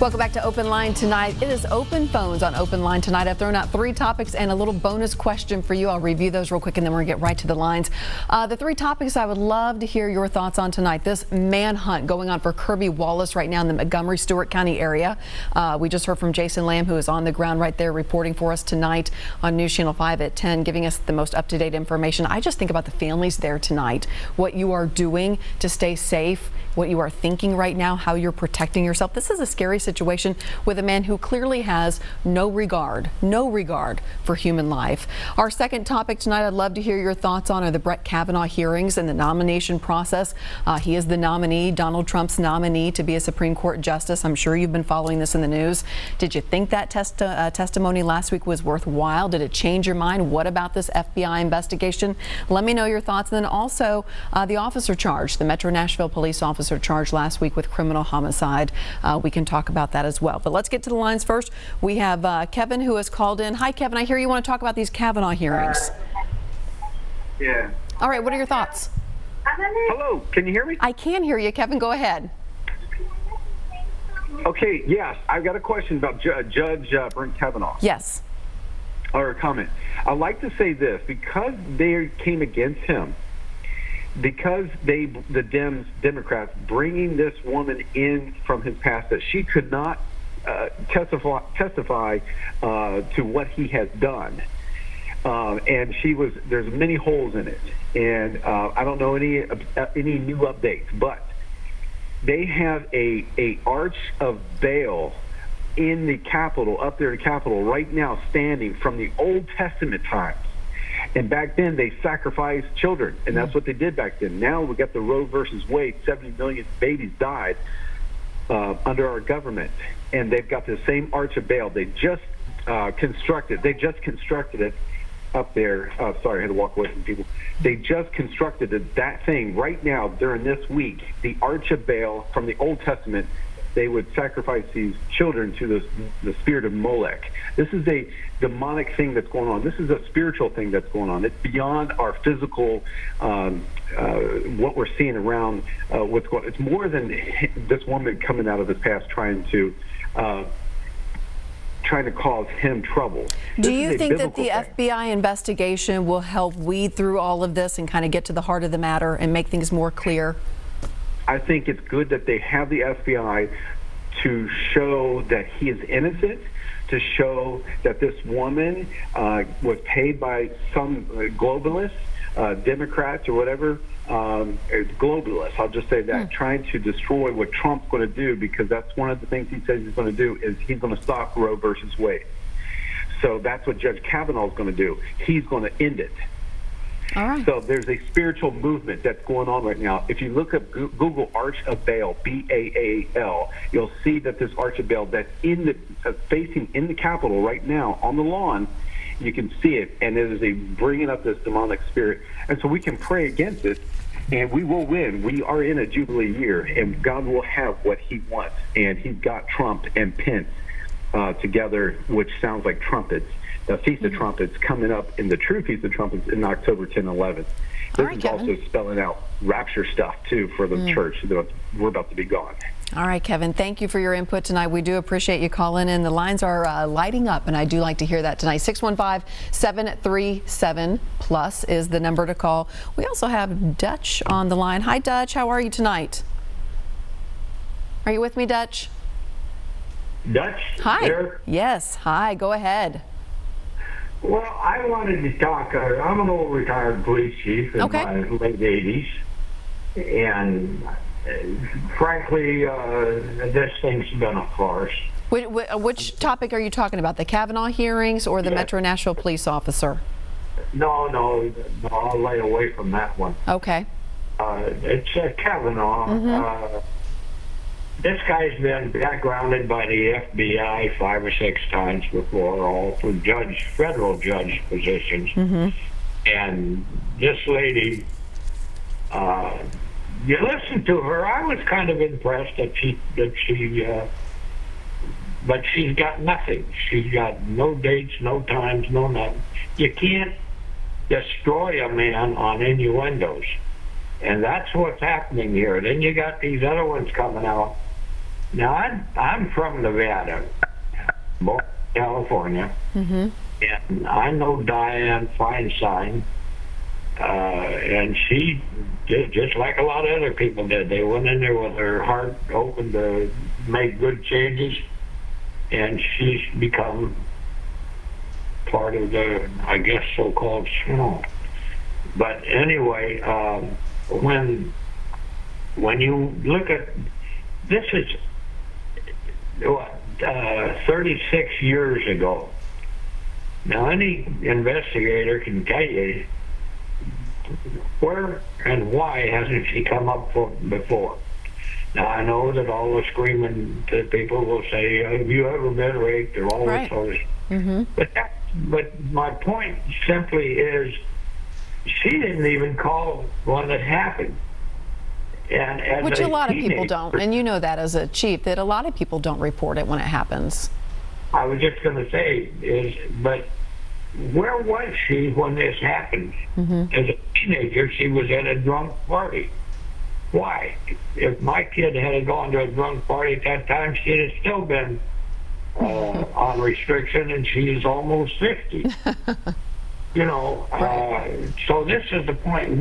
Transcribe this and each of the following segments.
Welcome back to Open Line tonight. It is open phones on Open Line tonight. I've thrown out 3 topics and a little bonus question for you. I'll review those real quick and then we're going to get right to the lines. The 3 topics I would love to hear your thoughts on tonight. This manhunt going on for Kirby Wallace right now in the Montgomery-Stewart County area. We just heard from Jason Lamb, who is on the ground right there reporting for us tonight on News Channel 5 at 10, giving us the most up-to-date information. I just think about the families there tonight, what you are doing to stay safe, what you are thinking right now, how you're protecting yourself. This is a scary situation with a man who clearly has no regard for human life. Our second topic tonight I'd love to hear your thoughts on are the Brett Kavanaugh hearings and the nomination process. He is the nominee, Donald Trump's nominee to be a Supreme Court justice. I'm sure you've been following this in the news. Did you think that testimony last week was worthwhile? Did it change your mind? What about this FBI investigation? Let me know your thoughts. And then also the officer charged, the Metro Nashville police officer charged last week with criminal homicide. We can talk about that as well. But let's get to the lines first. We have Kevin, who has called in. Hi, Kevin. I hear you want to talk about these Kavanaugh hearings. Yeah. All right. What are your thoughts? Hello. Can you hear me? I can hear you, Kevin. Go ahead. Okay. Yes. I've got a question about Judge Brett Kavanaugh. Yes. Or a comment. I'd like to say this. Because they came against him, because the Democrats, bringing this woman in from his past that she could not testify to what he has done, and there's many holes in it, and I don't know any new updates, but they have a arch of bail in the Capitol, up there in the Capitol right now, standing from the Old Testament times. And back then, they sacrificed children, and that's what they did back then. Now we got the Roe versus Wade. 70 million babies died under our government, and they've got the same arch of bail. They just constructed it up there. Sorry, I had to walk away from people. They just constructed that thing right now during this week. The arch of bail from the Old Testament. They would sacrifice these children to the spirit of Molech. This is a demonic thing that's going on. This is a spiritual thing that's going on. It's beyond our physical, what we're seeing around what's going on. It's more than this woman coming out of his past trying to cause him trouble. Do you think that the FBI investigation will help weed through all of this and kind of get to the heart of the matter and make things more clear? I think it's good that they have the FBI to show that he is innocent, to show that this woman was paid by some globalists, Democrats or whatever, globalists, I'll just say that, trying to destroy what Trump's going to do, because that's one of the things he says he's going to do, is he's going to stop Roe versus Wade. So that's what Judge Kavanaugh is going to do. He's going to end it. All right. So there's a spiritual movement that's going on right now. If you look up Google Arch of Baal, B-A-A-L, you'll see that this Arch of Baal that's facing in the Capitol right now on the lawn, you can see it, and it is bringing up this demonic spirit. And so we can pray against it, and we will win. We are in a Jubilee year, and God will have what he wants. And he's got Trump and Pence together, which sounds like trumpets. The Feast of Trumpets coming up, in the true Feast of Trumpets in October 10 and 11. This is also spelling out rapture stuff, too, for the church. We're about to be gone. All right, Kevin, thank you for your input tonight. We do appreciate you calling in. The lines are lighting up, and I do like to hear that tonight. 615-737-PLUS is the number to call. We also have Dutch on the line. Hi, Dutch. How are you tonight? Are you with me, Dutch? Dutch? Hi. There? Yes. Hi. Go ahead. Well, I wanted to talk. I'm an old retired police chief in my late 80s, and frankly, this thing's been a farce. Which topic are you talking about? The Kavanaugh hearings or the Metro Nashville police officer? No, I'll lay away from that one. Okay. It's Kavanaugh. This guy's been backgrounded by the FBI 5 or 6 times before, all for federal judge positions. And this lady, you listen to her, I was kind of impressed that but she's got nothing. She's got no dates, no times, no nothing. You can't destroy a man on innuendos. And that's what's happening here. Then you got these other ones coming out Now, I'm from Nevada, born in California, and I know Diane Feinstein, and she did just like a lot of other people did. They went in there with their heart open to make good changes, and she's become part of the, I guess, so-called swamp. But anyway, when you look at this, is 36 years ago. Now, any investigator can tell you where and why hasn't she come up before. Now, I know that all the screaming people will say, have you ever been raped, or all this sort of stuff. But my point simply is, she didn't even call when it happened. And which a lot of people don't, and you know that as a chief, that a lot of people don't report it when it happens. I was just going to say, but where was she when this happened? As a teenager, she was at a drunk party. Why? If my kid had gone to a drunk party at that time, she'd have still been on restriction, and she's almost 50. You know, so this is the point.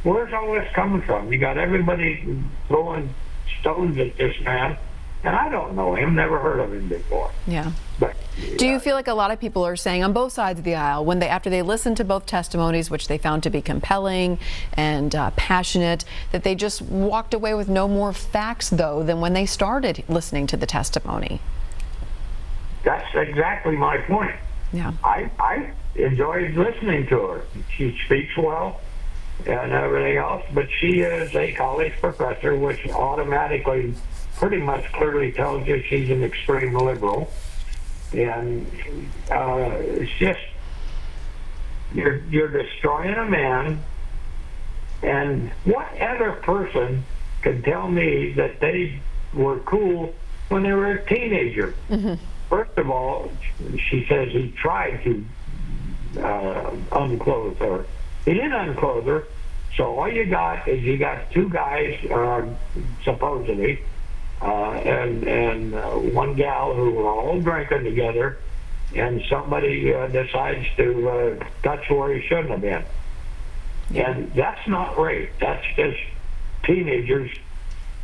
Where's all this coming from? You got everybody throwing stones at this man, and I don't know him, never heard of him before. Yeah. But do you feel like a lot of people are saying on both sides of the aisle, when after they listened to both testimonies, which they found to be compelling and passionate, that they just walked away with no more facts, though, than when they started listening to the testimony? That's exactly my point. Yeah. I enjoyed listening to her. She speaks well and everything else, but she is a college professor, which automatically pretty much clearly tells you she's an extreme liberal. And it's just, you're destroying a man, and what other person can tell me that they were cool when they were a teenager? First of all, she says he tried to unclothe her. He didn't unclothe her, so all you got is you got two guys, supposedly, and one gal who were all drinking together, and somebody decides to touch where he shouldn't have been. And that's not rape. That's just teenagers.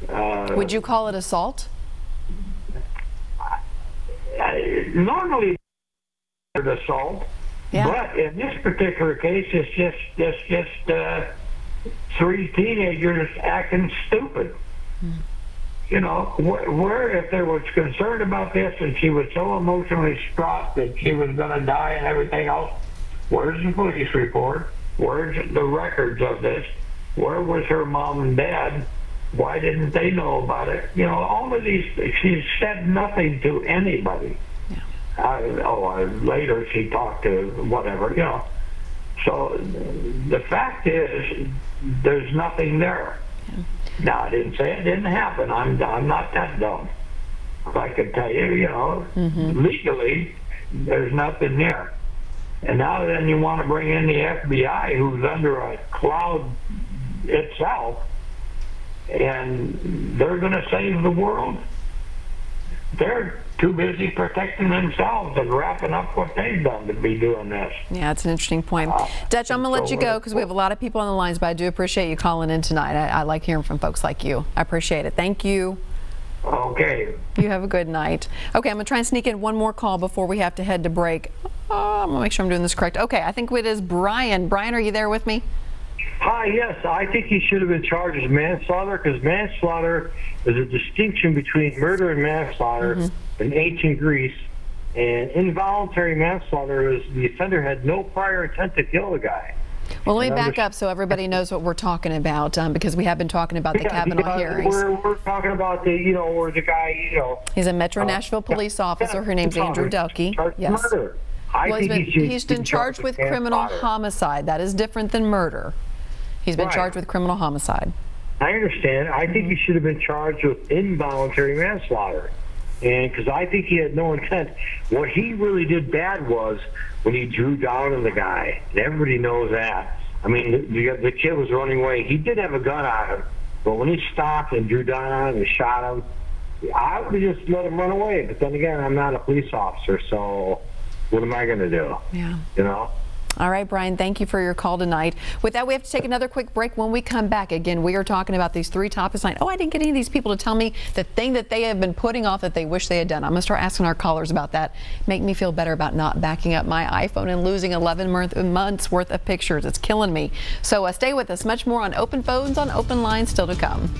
Would you call it assault? Normally it's assault, but in this particular case, it's just three teenagers acting stupid. You know, where if they was concerned about this and she was so emotionally distraught that she was going to die and everything else, where's the police report? Where's the records of this? Where was her mom and dad? Why didn't they know about it? You know, all of these, she said nothing to anybody. Later she talked to whatever, you know. So the fact is, there's nothing there. Now, I didn't say it didn't happen. I'm not that dumb. I can tell you, you know, legally, there's nothing there. And now then you want to bring in the FBI, who's under a cloud itself, and they're going to save the world. They're too busy protecting themselves and wrapping up what they've done to be doing this. Yeah, it's an interesting point. Dutch, I'm going to let you go because we have a lot of people on the lines, but I do appreciate you calling in tonight. I like hearing from folks like you. I appreciate it. Thank you. Okay. You have a good night. Okay, I'm going to try and sneak in one more call before we have to head to break. I'm going to make sure I'm doing this correct. Okay, I think it is Brian. Brian, are you there with me? Hi, yes. I think he should have been charged with manslaughter, because manslaughter is a distinction between murder and manslaughter in ancient Greece. And involuntary manslaughter is the offender had no prior intent to kill the guy. Well, let me back up so everybody knows what we're talking about, because we have been talking about the Kavanaugh hearings. We're talking about the, you know, where the guy, you know. He's a Metro Nashville police officer. Her name's Andrew Delke. Yes. Murder. Well, he's been charged with criminal homicide. That is different than murder. He's been charged with criminal homicide. I understand. I think he should have been charged with involuntary manslaughter. And because I think he had no intent. What he really did bad was when he drew down on the guy. And everybody knows that. I mean, the kid was running away. He did have a gun on him. But when he stopped and drew down on him and shot him, I would have just let him run away. But then again, I'm not a police officer, so what am I going to do? Yeah. You know? All right, Brian, thank you for your call tonight. With that, we have to take another quick break. When we come back, again, we are talking about these 3 topics tonight. Oh, I didn't get any of these people to tell me the thing that they have been putting off that they wish they had done. I'm going to start asking our callers about that. Make me feel better about not backing up my iPhone and losing 11 months worth of pictures. It's killing me. So stay with us. Much more on Open Phones on Open Line still to come.